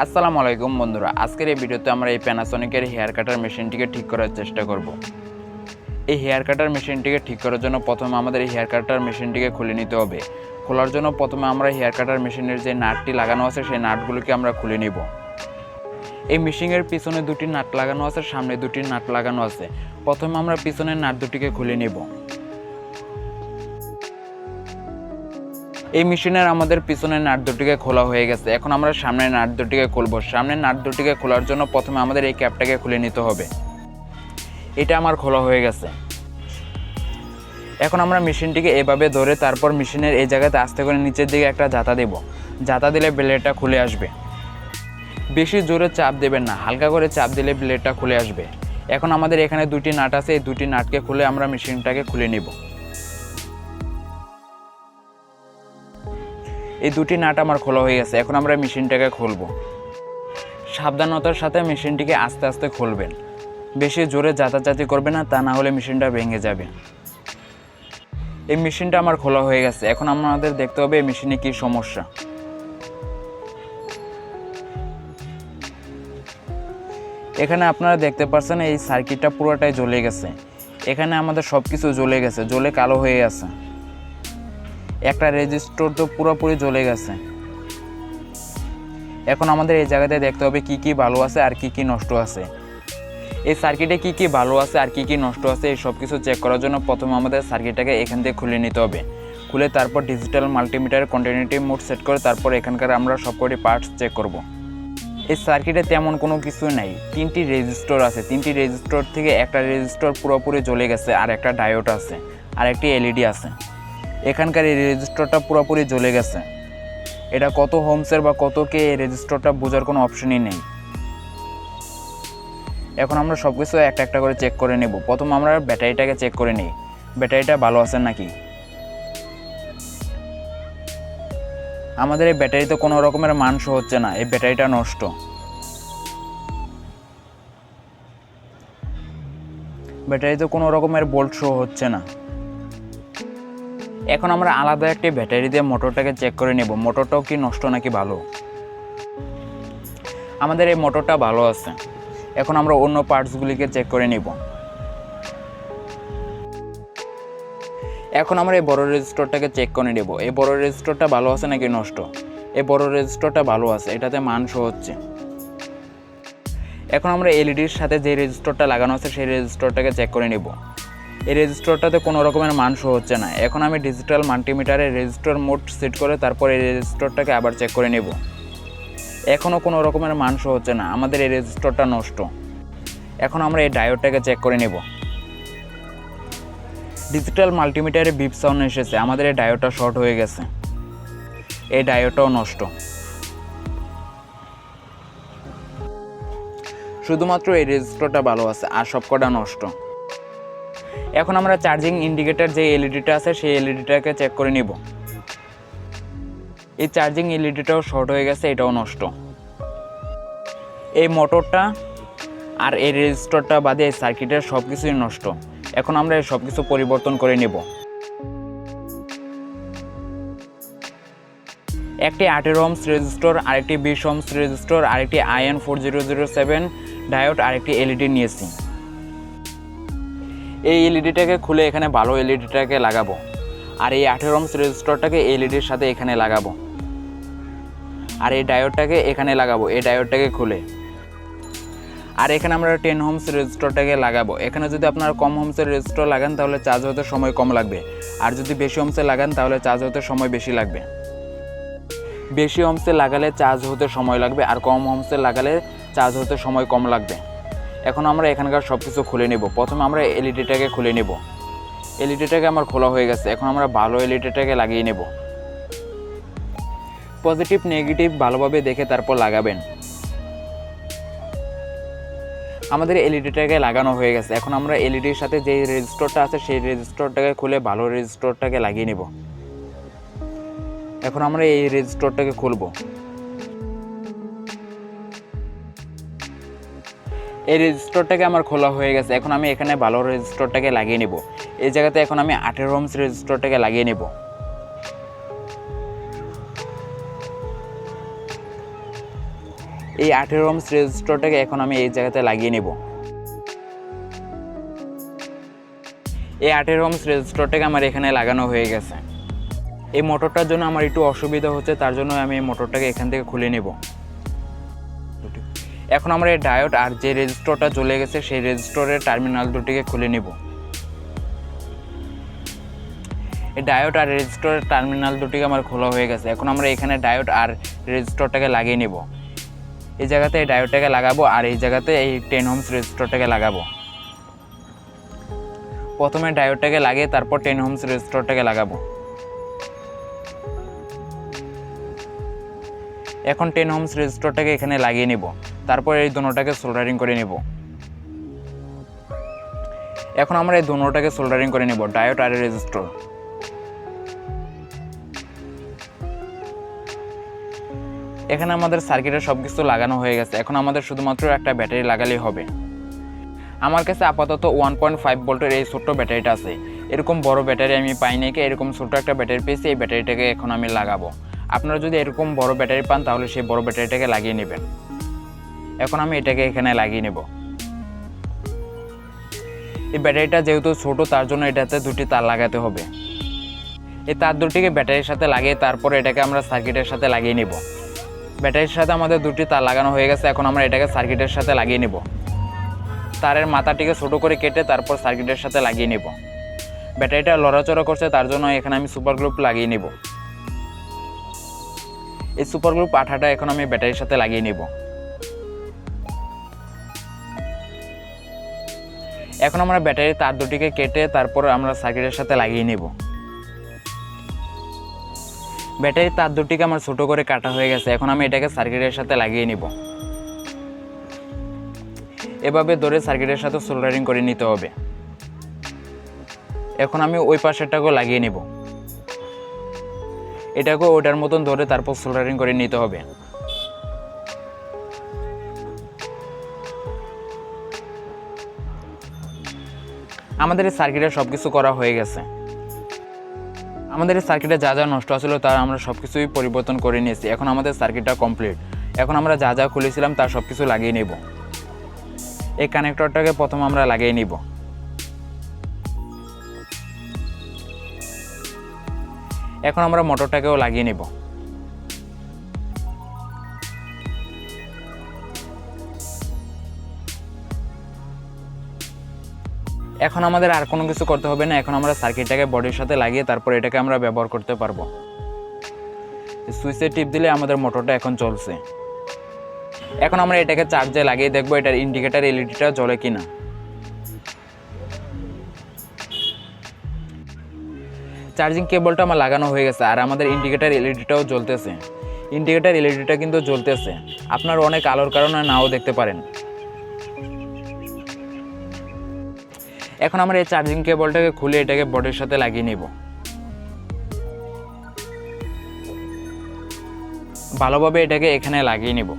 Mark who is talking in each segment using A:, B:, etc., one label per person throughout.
A: আসসালামু আলাইকুম বন্ধুরা, আজকের এই ভিডিওতে আমরা এই প্যানাসনিকের হেয়ার কাটার মেশিনটিকে ঠিক করার চেষ্টা করব। এই হেয়ার কাটার মেশিনটিকে ঠিক করার জন্য প্রথমে আমাদের এই হেয়ার কাটার মেশিনটিকে খুলে নিতে হবে। খোলার জন্য প্রথমে আমরা হেয়ার কাটার মেশিনের যে নাটটি লাগানো আছে সেই নাটগুলোকে আমরা খুলে নিব। এই মেশিনের পিছনে দুটি নাট লাগানো আছে, সামনে দুটি নাট লাগানো আছে। প্রথমে আমরা পিছনের নাট দুটিকে খুলে নিব। এই মেশিনের আমাদের পিছনের নাট দুটিকে খোলা হয়ে গেছে। এখন আমরা সামনের নাট দুটিকে খুলব। সামনের নাট দুটিকে খোলার জন্য প্রথমে আমাদের এই ক্যাপটাকে খুলে নিতে হবে। এটা আমার খোলা হয়ে গেছে। এখন আমরা মেশিনটিকে এভাবে ধরে তারপর মেশিনের এই জায়গাতে আস্তে করে নিচের দিকে একটা জাতা দেব। জাতা দিলে ব্লেডটা খুলে আসবে। বেশি জোরে চাপ দেবেন না, হালকা করে চাপ দিলে ব্লেডটা খুলে আসবে। এখন আমাদের এখানে দুটি নাট আছে, এই দুটি নাটকে খুলে আমরা মেশিনটাকে খুলে নিব। এই দুটি নাট আমার খোলা হয়ে গেছে। এখন আমরা মেশিনটাকে খুলব। সাবধানতার সাথে মেশিনটিকে আস্তে আস্তে খুলবেন, বেশি জোরে জাতাজাতি করবে না, তা না হলে মেশিনটা ভেঙে যাবে। এই মেশিনটা আমার খোলা হয়ে গেছে। এখন আমাদের দেখতে হবে এই মেশিনে কি সমস্যা। এখানে আপনারা দেখতে পাচ্ছেন এই সার্কিটটা পুরোটাই জ্বলে গেছে। এখানে আমাদের সব কিছু জ্বলে গেছে, জ্বলে কালো হয়ে গেছে। একটা রেজিস্টর তো পুরোপুরি জ্বলে গেছে। এখন আমাদের এই জায়গাতে দেখতে হবে কি কি ভালো আছে আর কি কি নষ্ট আছে। এই সার্কিটে কি কি ভালো আছে আর কি কি নষ্ট আছে এই সব কিছু চেক করার জন্য প্রথমে আমাদের সার্কিটটাকে এখান থেকে খুলে নিতে হবে। খুলে তারপর ডিজিটাল মাল্টিমিটারের কন্টিনিউটি মোড সেট করে তারপর এখানকার আমরা সবকটি পার্টস চেক করব। এই সার্কিটে তেমন কোনো কিছু নাই। তিনটি রেজিস্টর আছে। তিনটি রেজিস্টর থেকে একটা রেজিস্টর পুরোপুরি জ্বলে গেছে আর একটা ডায়োড আছে আর একটি এলইডি আছে। এখানকার এই রেজিস্টরটা পুরোপুরি জ্বলে গেছে। এটা কত হোমসের বা কত কে এই রেজিস্টরটা বোঝার কোনো অপশনই নেই। এখন আমরা সব কিছু একটা একটা করে চেক করে নেব। প্রথম আমরা ব্যাটারিটাকে চেক করে নিই, ব্যাটারিটা ভালো আছে নাকি। আমাদের এই ব্যাটারিতে কোনো রকমের মান শো হচ্ছে না, এই ব্যাটারিটা নষ্ট। ব্যাটারিতে কোনো রকমের ভোল্ট শো হচ্ছে না। এখন আমরা আলাদা একটি ব্যাটারি দিয়ে মোটরটাকে চেক করে নেব, মোটরটাও কি নষ্ট নাকি ভালো। আমাদের এই মোটরটা ভালো আছে। এখন আমরা অন্য পার্টসগুলিকে চেক করে নিব। এখন আমরা এই বড় রেজিস্টরটাকে চেক করে নেব, এই বড় রেজিস্টরটা ভালো আছে নাকি নষ্ট। এই বড় রেজিস্টরটা ভালো আছে, এটাতে মান শো হচ্ছে। এখন আমরা এলইডির সাথে যে রেজিস্টরটা লাগানো আছে সেই রেজিস্টরটাকে চেক করে নেব। এই রেজিস্টরটাতে কোনো রকমের মান শো হচ্ছে না। এখন আমি ডিজিটাল মাল্টিমিটারে রেজিস্টর মোড সেট করে তারপর এই রেজিস্টরটাকে আবার চেক করে নেব। এখনও কোনো রকমের মান শো হচ্ছে না, আমাদের এই রেজিস্টরটা নষ্ট। এখন আমরা এই ডায়োডটাকে চেক করে নেব। ডিজিটাল মাল্টিমিটারে বিপ সাউন্ড এসেছে, আমাদের এই ডায়োডটা শর্ট হয়ে গেছে। এই ডায়োডটাও নষ্ট। শুধুমাত্র এই রেজিস্টরটা ভালো আছে আর সবকটা নষ্ট। এখন আমরা চার্জিং ইন্ডিকেটর যে এলইডিটা আছে সেই এলইডিটাকে চেক করে নিব। এই চার্জিং এলইডিটাও শর্ট হয়ে গেছে, এটাও নষ্ট। এই মোটরটা আর এই রেজিস্টরটা বাদে এই সার্কিটের সব কিছুই নষ্ট। এখন আমরা এই সব কিছু পরিবর্তন করে নেব। একটি 18 ওহমস রেজিস্টর, আরেকটি 20 ওহমস রেজিস্টর, আরেকটি IN4007 ডায়োড, আরেকটি এলইডি নিয়েছি। এই এলইডিটাকে খুলে এখানে ভালো এলইডিটাকে লাগাবো আর এই 18 ওহমস রেজিস্টরটাকে এলইডির সাথে এখানে লাগাবো আর এই ডায়োডটাকে এখানে লাগাবো, এই ডায়োডটাকে খুলে। আর এখানে আমরা 10 ওহমস রেজিস্টরটাকে লাগাবো। এখানে যদি আপনারা কম ওহমসের রেজিস্টর লাগান তাহলে চার্জ হতে সময় কম লাগবে, আর যদি বেশি ওহমসের লাগান তাহলে চার্জ হতে সময় বেশি লাগবে। বেশি ওহমসে লাগালে চার্জ হতে সময় লাগবে আর কম ওহমসে লাগালে চার্জ হতে সময় কম লাগবে। এখন আমরা এখানকার সব কিছু খুলে নেব। প্রথমে আমরা এলইডিটাকে খুলে নেব। এলইডিটাকে আমার খোলা হয়ে গেছে। এখন আমরা ভালো এলইডিটাকে লাগিয়ে নেব। পজিটিভ নেগেটিভ ভালোভাবে দেখে তারপর লাগাবেন। আমাদের এলইডিটাকে লাগানো হয়ে গেছে। এখন আমরা এলইডির সাথে যে রেজিস্টরটা আছে সেই রেজিস্টরটাকে খুলে ভালো রেজিস্টরটাকে লাগিয়ে নেব। এখন আমরা এই রেজিস্টরটাকে খুলব। এই রেজিস্টরটাকে আমার খোলা হয়ে গেছে। এখন আমি এখানে ভালো রেজিস্টরটাকে লাগিয়ে নেব। এই জায়গাতে এখন আমি 18 ওহমস রেজিস্টরটাকে লাগিয়ে নেব। এই 18 ohms রেজিস্টরটাকে এখন আমি এই জায়গাতে লাগিয়ে নেব। এই 18 ohms রেজিস্টরটাকে আমার এখানে লাগানো হয়ে গেছে। এই মোটরটার জন্য আমার একটু অসুবিধা হচ্ছে, তার জন্য আমি এই মোটরটাকে এখান থেকে খুলে নেব। এখন আমরা এই ডায়োড আর যে রেজিস্টরটা জ্বলে গেছে সেই রেজিস্টরের টার্মিনাল দুটিকে খুলে নেব। এই ডায়োড আর রেজিস্টরের টার্মিনাল দুটিকে আমার খোলা হয়ে গেছে। এখন আমরা এখানে ডায়োড আর রেজিস্টরটাকে লাগিয়ে নেব। এই জায়গাতে এই ডায়োডটাকে লাগাবো আর এই জায়গাতে এই 10 ohms রেজিস্টরটাকে লাগাবো। প্রথমে ডায়োডটাকে লাগিয়ে তারপর 10 ohms রেজিস্টরটাকে লাগাবো। এখন 10 ohms রেজিস্টরটাকে এখানে লাগিয়ে নেব, তারপর এই দুটোটাকে সোল্ডারিং করে নেব। এখন আমরা এই দুটোটাকে সোল্ডারিং করে নেব, ডায়োড আর রেজিস্টর। এখানে আমাদের সার্কিটের সব কিছু লাগানো হয়ে গেছে। এখন আমাদের শুধুমাত্র একটা ব্যাটারি লাগালেই হবে। আমার কাছে আপাতত 1.5 ভোল্টের এই ছোট্ট ব্যাটারিটা আছে। এরকম বড় ব্যাটারি আমি পাই নাই, এরকম ছোট্ট একটা ব্যাটারি পেয়েছি। এই ব্যাটারিটাকে এখন আমি লাগাবো। আপনারা যদি এরকম বড় ব্যাটারি পান তাহলে সেই বড় ব্যাটারিটাকে লাগিয়ে নেবেন। এখন আমি এটাকে এখানে লাগিয়ে নেব। এই ব্যাটারিটা যেহেতু ছোট তার জন্য এটাতে দুটি তার লাগাতে হবে। এই তার দুটিকে ব্যাটারির সাথে লাগিয়ে তারপর এটাকে আমরা সার্কিটের সাথে লাগিয়ে নেব। ব্যাটারির সাথে আমাদের দুটি তার লাগানো হয়ে গেছে। এখন আমরা এটাকে সার্কিটের সাথে লাগিয়ে নেব। তারের মাথাটিকে ছোট করে কেটে তারপর সার্কিটের সাথে লাগিয়ে নেব। ব্যাটারিটা লড়াচড়া করছে তার জন্য এখানে আমি সুপার গ্লু লাগিয়ে নেব। এই সুপার গ্লু আঠাটা এখন আমি ব্যাটারির সাথে লাগিয়ে নেব। এখন আমরা ব্যাটারির তার দুটিকে কেটে তারপর আমরা সার্কিটের সাথে লাগিয়ে নেব। ব্যাটারির তার দুটিকে আমার ছোট করে কাটা হয়ে গেছে। এখন আমি এটাকে সার্কিটের সাথে লাগিয়ে নেব। এভাবে ধরে সার্কিটের সাথে সোল্ডারিং করে নিতে হবে। এখন আমি ওই পাশেরটাকেও লাগিয়ে নেব। এটাকেও ওটার মতন ধরে তারপর সোল্ডারিং করে নিতে হবে। আমাদের এই সার্কিটে সব কিছু করা হয়ে গেছে। আমাদের এই সার্কিটে যা যা নষ্ট ছিল তার আমরা সব কিছুই পরিবর্তন করে নিয়েছি। এখন আমাদের সার্কিটটা কমপ্লিট। এখন আমরা যা যা খুলেছিলাম তার সব কিছু লাগিয়ে নেব। এই কানেক্টরটাকে প্রথমে আমরা লাগিয়ে নিব। এখন আমরা মোটরটাকেও লাগিয়ে নেব। এখন আমাদের আর কোনো কিছু করতে হবে না। এখন আমরা সার্কিটটাকে বডির সাথে লাগিয়ে তারপর এটাকে আমরা ব্যবহার করতে পারবো। সুইচে টিপ দিলে আমাদের মোটরটা এখন চলছে। এখন আমরা এটাকে চার্জে লাগিয়ে দেখবো এটার ইন্ডিকেটর এলইডিটা জ্বলে কিনা। চার্জিং কেবলটা আমার লাগানো হয়ে গেছে আর আমাদের ইন্ডিকেটর এলইডিটাও জ্বলতেছে। ইন্ডিকেটর এলইডিটা কিন্তু জ্বলতেছে। আপনার অনেক আলোর কারণে নাও দেখতে পারেন। এখন আমরা এই চার্জিং কেবলটাকে খুলে এটাকে বডির সাথে লাগিয়ে নেব। ভালোভাবে এটাকে এখানে লাগিয়ে নেব।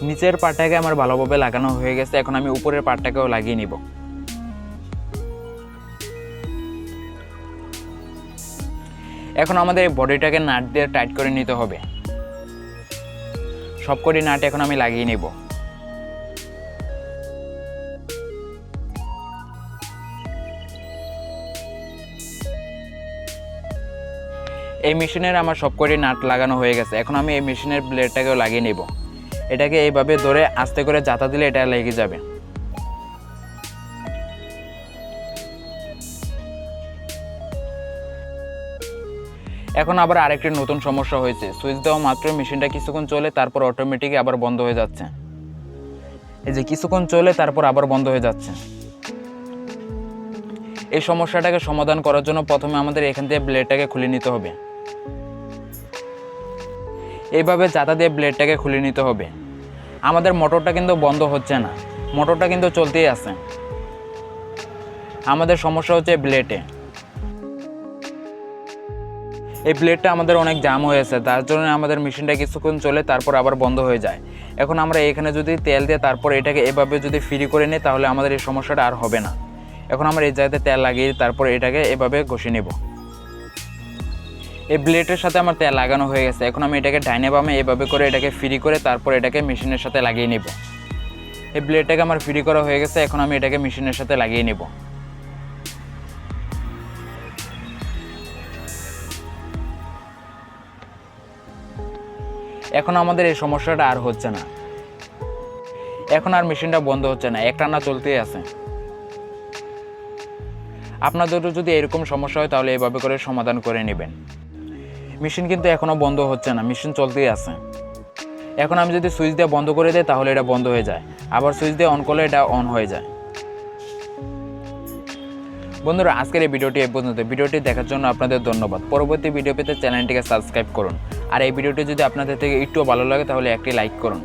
A: নিচের পার্টটাকে আমার ভালোভাবে লাগানো হয়ে গেছে। এখন আমি উপরের পার্টটাকেও লাগিয়ে নিব। এখন আমাদের এই বডিটাকে নাট দিয়ে টাইট করে নিতে হবে। সবকটি নাট এখন আমি লাগিয়ে নেব। এই মেশিনের আমার সবকটি নাট লাগানো হয়ে গেছে। এখন আমি এই মেশিনের ব্লেডটাকেও লাগিয়ে নেব। এটাকে এইভাবে ধরে আস্তে করে জাতা দিলে এটা লেগে যাবে। এখন আবার আরেকটি নতুন সমস্যা হয়েছে। সুইচ দেওয়া মাত্র মেশিনটা কিছুক্ষণ চলে তারপর অটোমেটিক আবার বন্ধ হয়ে যাচ্ছে। এই যে কিছুক্ষণ চলে তারপর আবার বন্ধ হয়ে যাচ্ছে। এই সমস্যাটাকে সমাধান করার জন্য প্রথমে আমাদের এখান থেকে ব্লেডটাকে খুলে নিতে হবে। এইভাবে জাতা দিয়ে ব্লেডটাকে খুলে নিতে হবে। আমাদের মোটরটা কিন্তু বন্ধ হচ্ছে না, মোটরটা কিন্তু চলতেই আছে। আমাদের সমস্যা হচ্ছে ব্লেডে। এই ব্লেডটা আমাদের অনেক জাম হয়েছে, তার জন্য আমাদের মেশিনটা কিছুক্ষণ চলে তারপর আবার বন্ধ হয়ে যায়। এখন আমরা এখানে যদি তেল দিয়ে তারপর এটাকে এভাবে যদি ফ্রি করে নিই তাহলে আমাদের এই সমস্যাটা আর হবে না। এখন আমরা এই জায়গাতে তেল লাগিয়ে তারপর এটাকে এভাবে ঘষে নেব। এই ব্লেডের সাথে আমার তেল লাগানো হয়ে গেছে। এখন আমি এটাকে ডাইনে বামে এভাবে করে এটাকে ফ্রি করে তারপর এটাকে মেশিনের সাথে লাগিয়ে নেব। এই ব্লেডটাকে আমার ফ্রি করা হয়ে গেছে। এখন আমি এটাকে মেশিনের সাথে লাগিয়ে নেব। এখন আমাদের এই সমস্যাটা আর হচ্ছে না। এখন আর মেশিনটা বন্ধ হচ্ছে না, একটানা চলতেই আছে। আপনাদেরও যদি এরকম সমস্যা হয় তাহলে এভাবে করে সমাধান করে নেবেন। মেশিন কিন্তু এখনও বন্ধ হচ্ছে না, মেশিন চলতেই আছে। এখন আমি যদি সুইচ দিয়ে বন্ধ করে দিই তাহলে এটা বন্ধ হয়ে যায়, আবার সুইচ দিয়ে অন করলে এটা অন হয়ে যায়। বন্ধুরা, আজকের এই ভিডিওটি এই পর্যন্ত। ভিডিওটি দেখার জন্য আপনাদের ধন্যবাদ। পরবর্তী ভিডিও পেতে চ্যানেলটিকে সাবস্ক্রাইব করুন। আর এই ভিডিওটি যদি আপনাদের থেকে একটু ভালো লাগে তাহলে একটি লাইক করুন।